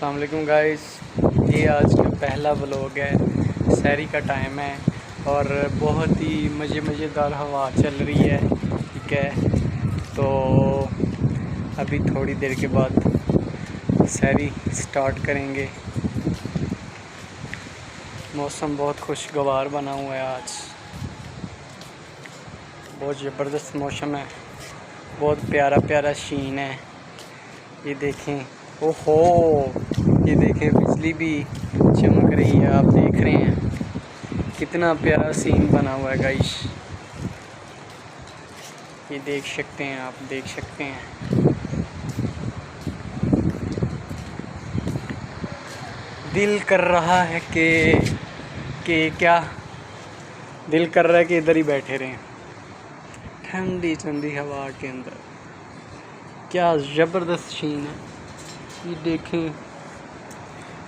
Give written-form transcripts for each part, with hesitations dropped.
अस्सलाम वालेकुम गाइस, ये आज का पहला व्लॉग है। सहरी का टाइम है और बहुत ही मज़ेदार हवा चल रही है। ठीक है, तो अभी थोड़ी देर के बाद सहरी स्टार्ट करेंगे। मौसम बहुत खुशगवार बना हुआ है आज, बहुत ज़बरदस्त मौसम है, बहुत प्यारा सीन है। ये देखें, ओहो, ये देखें बिजली भी चमक रही है। आप देख रहे हैं कितना प्यारा सीन बना हुआ है गाइस। ये देख सकते हैं, आप देख सकते हैं। दिल कर रहा है कि क्या दिल कर रहा है कि इधर ही बैठे रहें ठंडी ठंडी हवा के अंदर। क्या ज़बरदस्त सीन है, ये देखें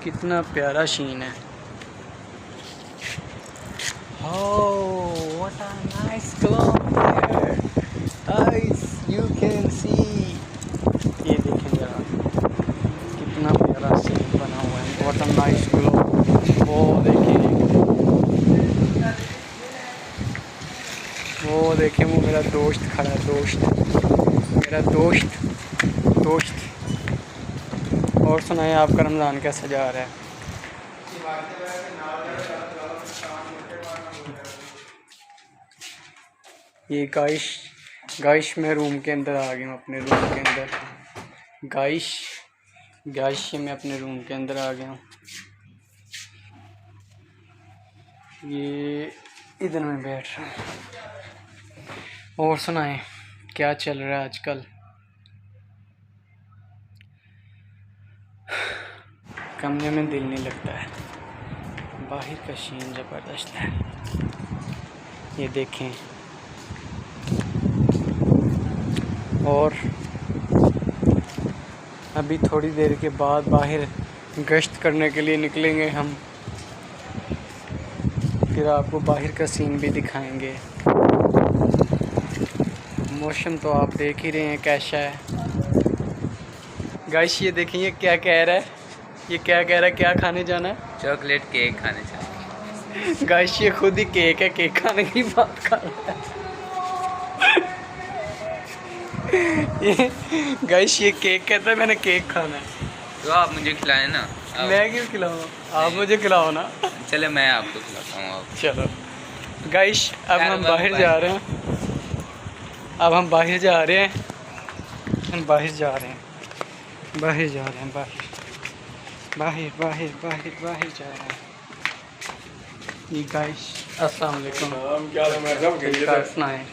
कितना प्यारा सीन है। Oh, what a nice cloud there, guys, you can see। ये देखें जरा कितना प्यारा सीन बना हुआ है। What a nice cloud। वो देखें वो मेरा दोस्त खड़ा है, मेरा दोस्त। और सुनाए, आपका रमज़ान कैसा जा रहा है? ये गाइश मैं रूम के अंदर आ गया हूँ, अपने रूम के अंदर। गाइश मैं अपने रूम के अंदर आ गया हूँ। ये इधर में बैठ रहा हूँ। और सुनाए, क्या चल रहा है आजकल? कमरे में दिल नहीं लगता है, बाहर का सीन ज़बरदस्त है। ये देखें, और अभी थोड़ी देर के बाद बाहर गश्त करने के लिए निकलेंगे हम, फिर आपको बाहर का सीन भी दिखाएंगे। मौसम तो आप देख ही रहे हैं कैसा है। गाइस ये देखें, ये क्या कह रहा है, क्या खाने जाना है? चॉकलेट केक खाने चाहिए। गाइस ये खुद ही केक खाने की बात कर रहा है। गाइस ये केक कहता है, मैंने केक खाना है। तो आप मुझे खिलाएं ना। मैं क्यों खिलाऊँ? आप मुझे खिलाओ ना। चले मैं आपको खिलाता हूँ। आप चलो गाइस, अब हम बाहर जा रहे हैं। बाहर जा रहे हैं। बाहर जा रहे हैं। ये गाइस अस्सलाम वालेकुम।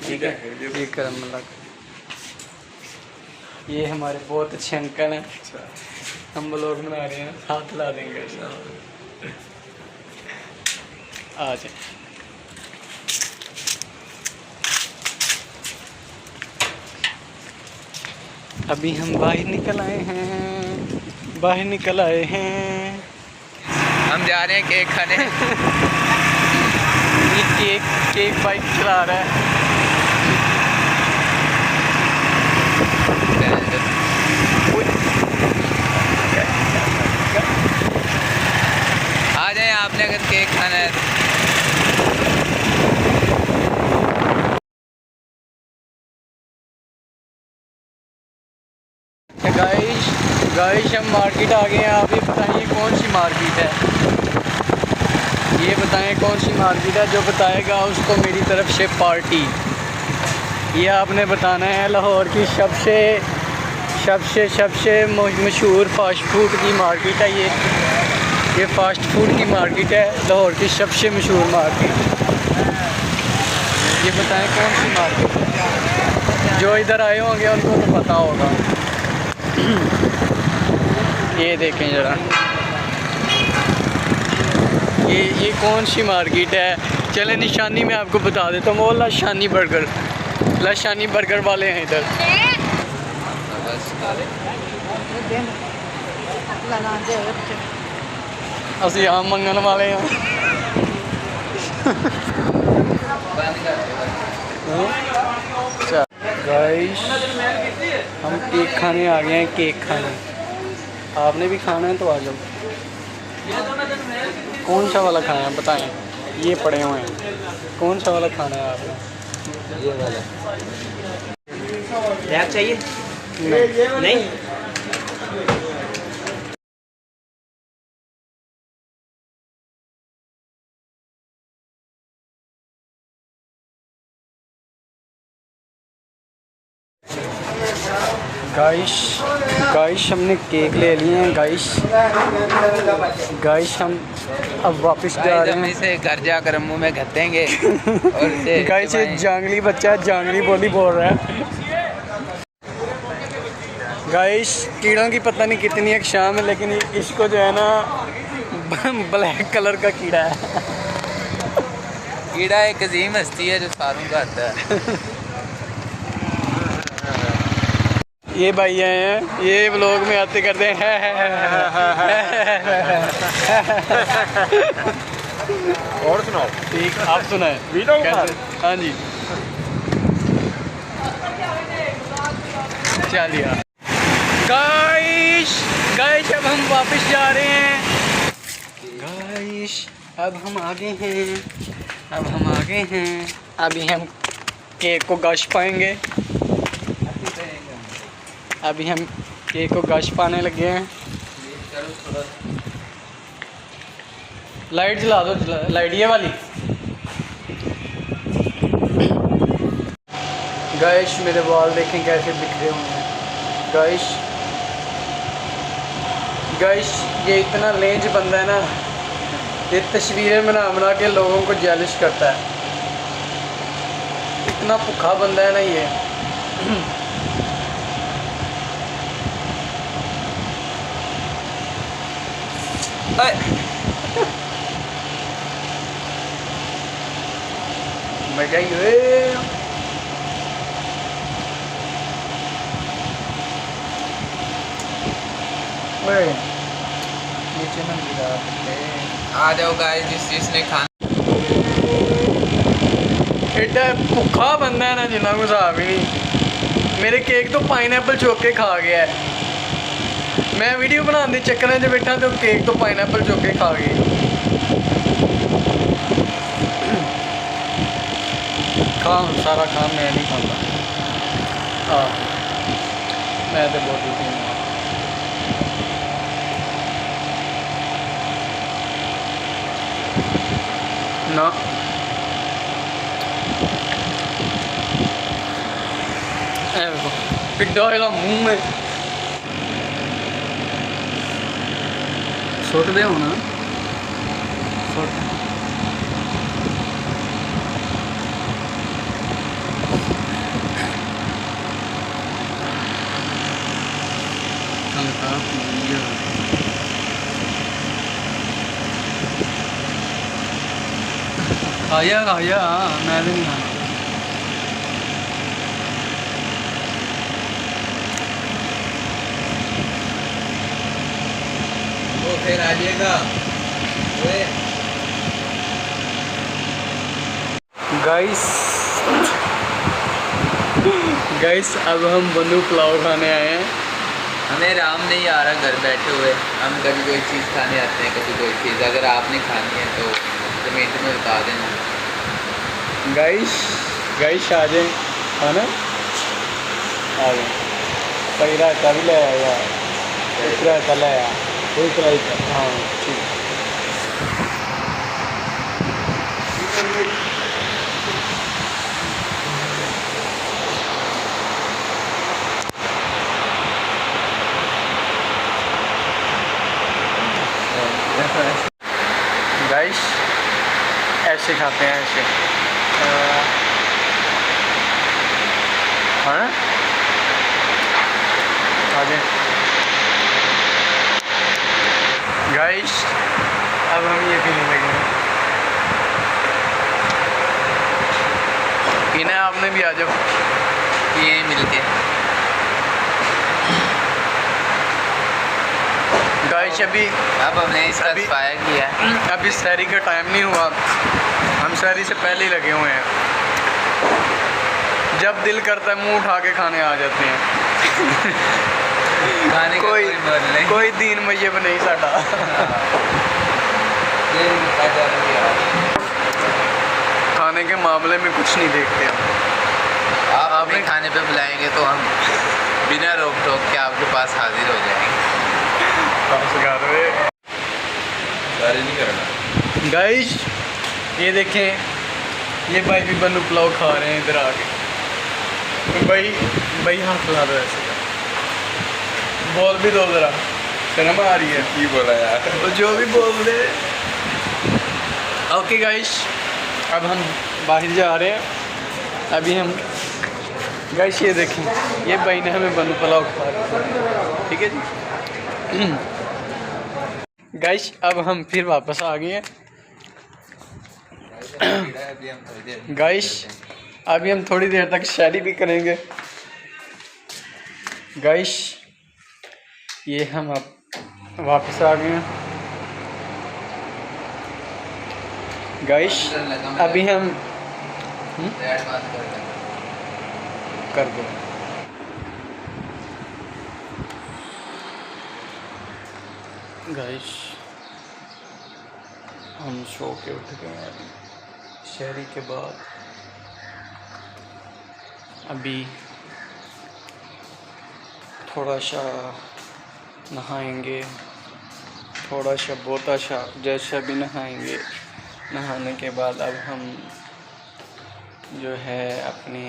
ठीक है, ये करम अल्लाह। ये हमारे बहुत अच्छे अंकल हैं, हम लोग बना रहे हैं, हाथ ला देंगे। आ जाए। अभी हम बाहर निकल आए हैं। हम जा रहे हैं केक खाने। ये केक बाइक चला रहा है। आ जाए आपने अगर केक खाना है। गाइस हम मार्केट आ गए हैं। आप ये बताइए कौन सी मार्केट है? ये बताएं कौन सी मार्केट है? जो बताएगा उसको मेरी तरफ से पार्टी। ये आपने बताना है। लाहौर की सबसे मशहूर फास्ट फूड की मार्केट है ये फास्ट फूड की मार्केट है, लाहौर की सबसे मशहूर मार्केट। ये बताएं कौन सी मार्केट है? जो इधर आए होंगे उनको तो पता होगा। ये देखें ज़रा, ये कौन सी मार्केट है? चले निशानी मैं आपको बता देता हूँ। वो लाशानी बर्गर वाले हैं इधर। असी आम मंगन वाले हैं। गाइस हम केक खाने आ गए हैं। केक खाने आपने भी खाना है तो आ जाओ। कौन सा वाला खाना है बताएं, ये पड़े हुए हैं, कौन सा वाला खाना है आपने? ये वाला लैब चाहिए? नहीं। गाइस गाइस हमने केक ले लिए हैं गाइस। गाइस हम अब वापस जा गाइस रहे हम हैं। इसे घर जाकर मुंह में घसेंगे और इसे गाइस ये चबाएं। जांगली बच्चा है, जांगली बोली बोल रहा है। गाइस कीड़ों की पता नहीं कितनी एक शाम है, लेकिन इसको जो है ना ब्लैक कलर का कीड़ा है। कीड़ा एक अजीम हस्ती है जो सारों का आता है। ये भाई आए हैं, ये व्लॉग में आते करते हैं और सुनाओ। ठीक, आप सुनाए वीडियो बना कैसे? हाँ जी चलिए गाइस। गाइस अब हम वापस जा रहे हैं। गाइस अब हम आगे हैं, अब हम आगे हैं। अभी हम केक को गश पाएंगे। अभी हम केक को गश पाने लगे हैं। लाइट जला दो, लाइट ये वाली। गाइस मेरे बाल देखें कैसे बिखरे हुए हैं। गाइस गाइस ये इतना लेंज बंदा है ना, ये तस्वीरें बना बना के लोगों को जेलिस करता है। इतना भुखा बंदा है ना ये। मजा ही है। ओए नीचे ना गिरा दे। आ जाओ गाइस जिसने खाना। एडा भुखा बंदा है ना जिन्ना को हिसाब ही नहीं। मेरे केक तो पाइनएप्पल चुक के खा गया है। मैं वीडियो बनाने के चक्कर में बैठा तो केक तो पाइनएप्पल चुक के खा गई। खाम सारा खाम मैं नहीं खाता। हाँ मैं तो बहुत ही ना पिड्डा है मुंह में सुट दे होना सुट। खाया खाया मैं तो नहीं खाना। तो फिर आ जाएगा। गाइस गाइस अब हम बंदू पुलाव खाने आए हैं। हमें राम नहीं आ रहा घर बैठे हुए। हम कभी कोई चीज़ खाने आते हैं, कभी कोई चीज़। अगर आपने खानी है तो कमेंट में बता देना। गाइस गाइस आ जाए खाना आ गए। सही रायता भी ले आया, एक रायता ले आया, एक रायता। हाँ ठीक। गाइस ऐसे खाते हैं ऐसे। हाँ आ जाए गाइस अब हम ये पीने लगे हैं। पीना है आपने भी, आ जाओ। ये मिलके गाइस अभी अब हमने इसका अभी- एक्सपायर किया है। अभी शहरी का टाइम नहीं हुआ, हम शहरी से पहले ही लगे हुए हैं। जब दिल करता है मुंह उठा के खाने आ जाते हैं। खाने का कोई मन नहीं। कोई दीन मजहब नहीं साडा। खाने के मामले में कुछ नहीं देखते हम। आप अपने खाने पे बुलाएंगे तो हम बिना रोक टोक के आपके पास हाजिर हो जाएंगे। सारे नहीं करना। गाइस ये देखें, ये भाई भी बन्नू पुलाव खा रहे हैं इधर आके। भाई हाथ खिला दो ऐसे, बोल भी दो ज़रा, शर्म आ रही है। की बोला यार, तो जो भी बोल दे। ओके गाइस, अब हम बाहर जा रहे हैं। अभी हम गाइस ये देखें, ये भाई ने हमें बन्नू पुलाव खा रहा है, ठीक है जी। गाइस अब हम फिर वापस आ गए हैं। गाइस अभी हम थोड़ी देर तक शायरी भी करेंगे। गाइस ये हम अब वापस आ गए हैं। गाइस अभी हम कर दो। गाइस हम सो के उठ गए हैं अभी शहरी के बाद। अभी थोड़ा सा नहाएंगे, थोड़ा सा बोता सा जैसा भी नहाएंगे। नहाने के बाद अब हम जो है अपने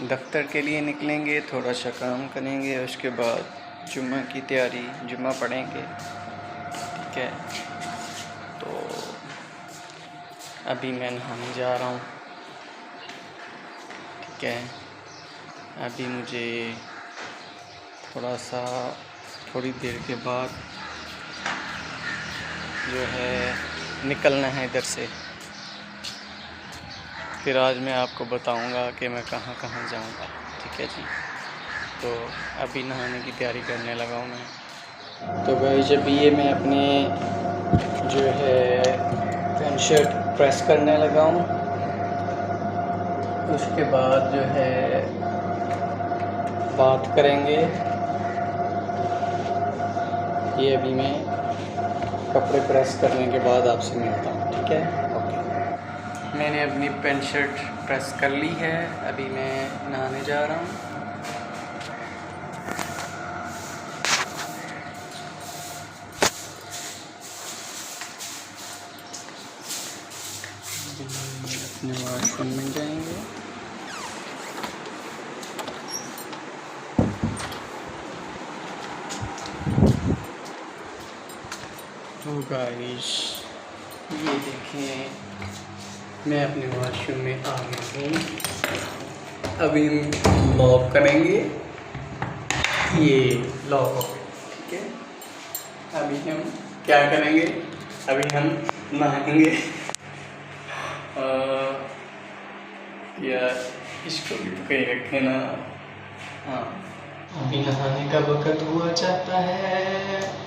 दफ्तर के लिए निकलेंगे, थोड़ा सा काम करेंगे। उसके बाद जुम्मा की तैयारी, जुम्मा पढ़ेंगे, ठीक है। तो अभी मैं नहाने जा रहा हूँ, ठीक है। अभी मुझे थोड़ी देर के बाद जो है निकलना है इधर से। फिर आज मैं आपको बताऊंगा कि मैं कहाँ कहाँ जाऊंगा, ठीक है जी। तो अभी नहाने की तैयारी करने लगा हूँ मैं। तो गाइस अभी ये मैं अपने जो है पैंट शर्ट प्रेस करने लगा हूँ। उसके बाद जो है बात करेंगे। ये अभी मैं कपड़े प्रेस करने के बाद आपसे मिलता हूँ, ठीक है। ओके, मैंने अपनी पैंट शर्ट प्रेस कर ली है। अभी मैं नहाने जा रहा हूँ। अपने वॉशरूम में जाएंगे। तो गाइस ये देखें, मैं अपने वॉशरूम में आ गया हूँ। अभी हम लॉक करेंगे, ये लॉक हो गया, ठीक है। अभी हम क्या करेंगे, अभी हम नहाएंगे। यार इसको भी तो कहीं रखे ना। हाँ, अभी नहाने का वक्त हुआ जाता है।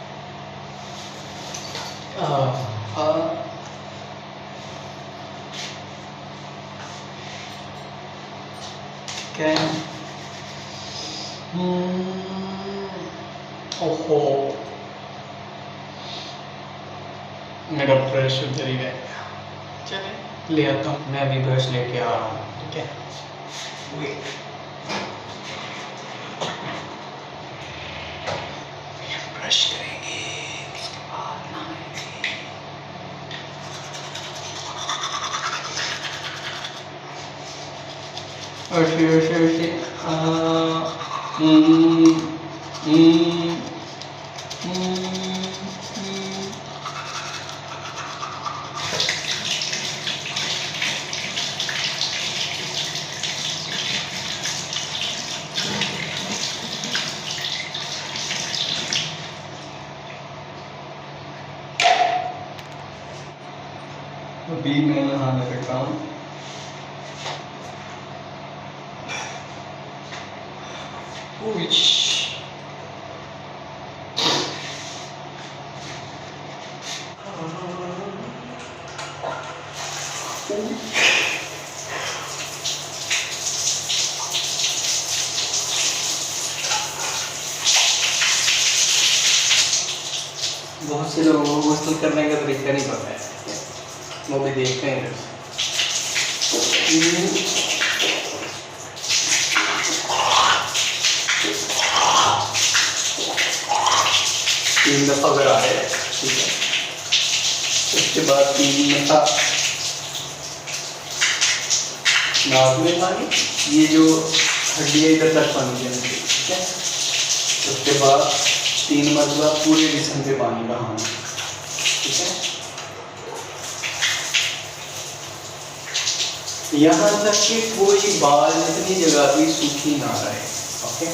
क्या ओहो, मेरा ब्रश उधर ही रह गया। चले ले आता हूँ, मैं अभी ब्रश लेके आ रहा हूँ, ठीक है। ब्रश करेंगे, उसके बाद नहाएंगे। ऐसे अभी मैं नहाने लगा हूँ। बहुत से लोगों को गुस्ल करने का तरीका नहीं पता है, वो भी देखते हैं। तीन दफ़ा करा है, ठीक है। उसके बाद 3 दफ़ा नाक में पानी, ये जो हड्डी है इधर तक पानी देना चाहिए, ठीक है। उसके बाद 3 मरतबा पूरे जिस्म पे पानी बहाना, ठीक है। यहाँ तक कि कोई बाल इतनी जगह भी सूखी ना रहे, ओके।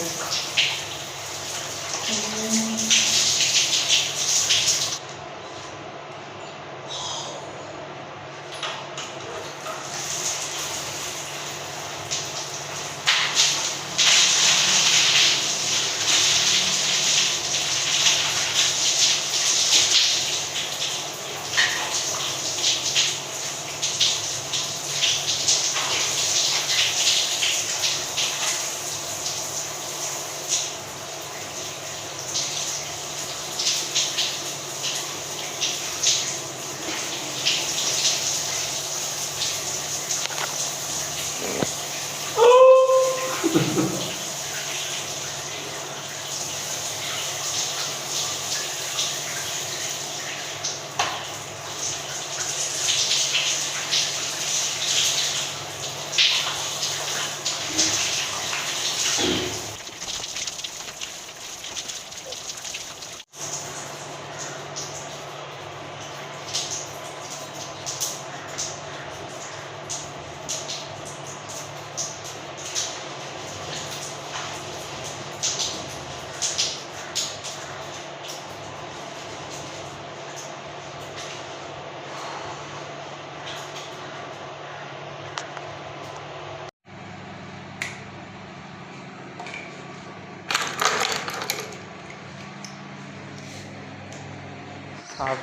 अब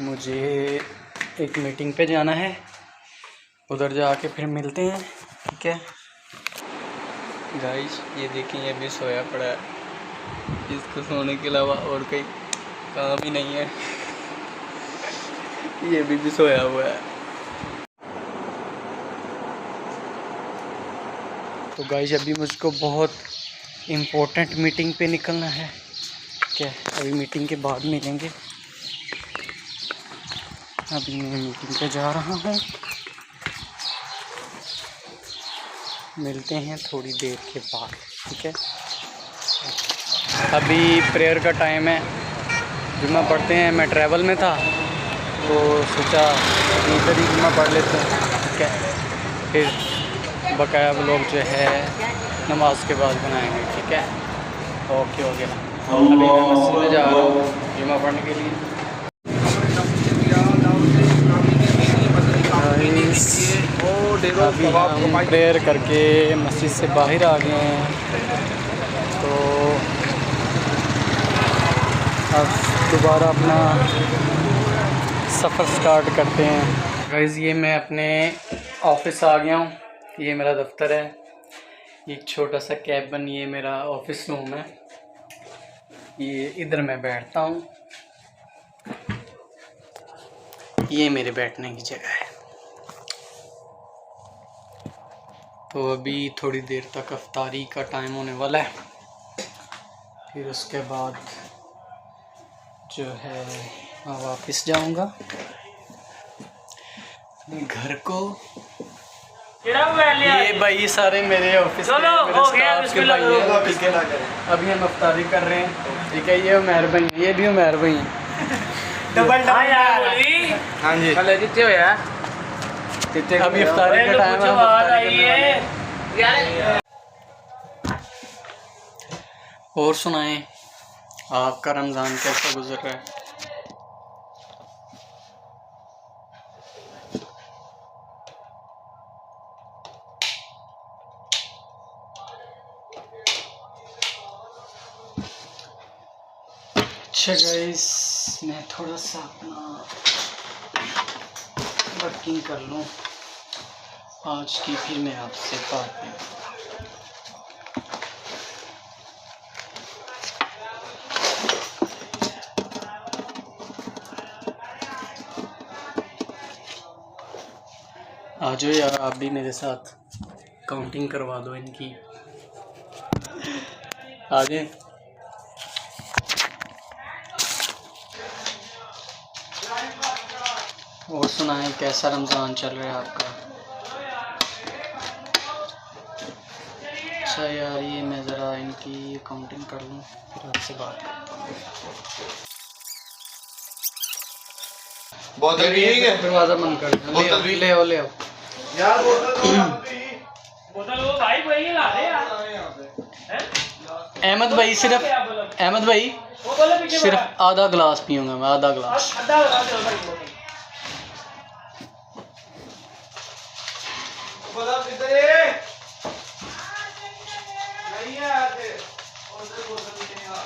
मुझे एक मीटिंग पे जाना है, उधर जाके फिर मिलते हैं, ठीक है। गाइस ये देखें, ये भी सोया पड़ा है, इसको सोने के अलावा और कोई काम ही नहीं है। ये भी सोया हुआ है। तो गाइस अभी मुझको बहुत इम्पोर्टेंट मीटिंग पे निकलना है, ठीक है। अभी मीटिंग के बाद मिलेंगे। अभी मैं मीटिंग पे जा रहा हूँ, मिलते हैं थोड़ी देर के बाद, ठीक है। अभी प्रेयर का टाइम है, जुम्मा पढ़ते हैं। मैं ट्रैवल में था तो सोचा इधर ही जुम्मा पढ़ लेते हैं, ठीक है। फिर बकाया व्लॉग जो है नमाज के बाद बनाएंगे, ठीक है। ओके हो गया। अभी मैं मस्जिद में जा रहा हूँ जुम्मा पढ़ने के लिए। अभी हम प्रेयर करके मस्जिद से बाहर आ गए हैं, तो अब दोबारा अपना सफ़र स्टार्ट करते हैं। गाइस ये मैं अपने ऑफिस आ गया हूँ, ये मेरा दफ्तर है, एक छोटा सा कैबिन, ये मेरा ऑफिस रूम है, ये इधर मैं बैठता हूँ, ये मेरे बैठने की जगह है। तो अभी थोड़ी देर तक अफ्तारी का टाइम होने वाला है, फिर उसके बाद जो है मैं वापस जाऊंगा घर को। ये भाई सारे मेरे ऑफिस के मेरे स्टाफ के भाई हैं, ठीक है। अभी हम अफ्तारी कर रहे हैं, ठीक है। ये उमर भाई, ये भी उमर भाई हैं। डबल हाँ जी, जितने हो यार, अभी अफ्तारी का टाइम है। और सुनाएं, आपका रमज़ान कैसा गुजर रहा है? अच्छा गाइस, मैं थोड़ा सा अपना वर्किंग कर लूँ आज की, फिर मैं आपसे बात करूँ। आ जाओ यार, आप भी मेरे साथ काउंटिंग करवा दो इनकी। आ जाए। और सुनाएं, कैसा रमज़ान चल रहा है आपका? अच्छा यार, ये मैं ज़रा इनकी काउंटिंग कर लूँ फिर आपसे बात करता हूँ। बोतल पिएंगे? दरवाज़ा बंद कर दो। बोतल भी? ले आओ ले आओ यार बोतल वो भाई वही ला दे यार। अहमद भाई, सिर्फ अहमद भाई वो बोले पीछे सिर्फ आधा गिलास पीऊँगा मैं, आधा गिलास। आधा लगा दो भाई बोतल। बोतल किधर है? नहीं है आते। बोतल बोतल नहीं आ।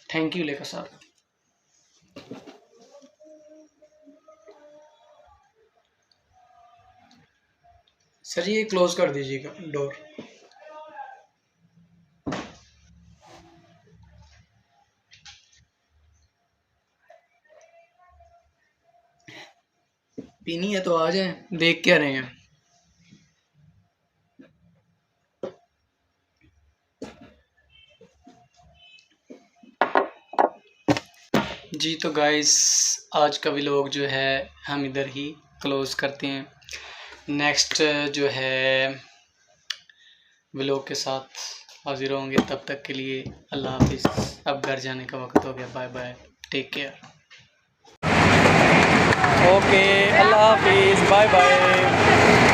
थैंक यू लेखा साहब। सर ये क्लोज कर दीजिएगा डोर। पीनी है तो आ जाएं, देख क्या रहे हैं। जी तो गाइस, आज का व्लॉग जो है हम इधर ही क्लोज़ करते हैं। नेक्स्ट जो है व्लॉग के साथ हाजिर होंगे, तब तक के लिए अल्लाह हाफिज़। अब घर जाने का वक्त हो गया, bye bye, take care. Okay, अल्लाह हाफिज़, बाय बाय।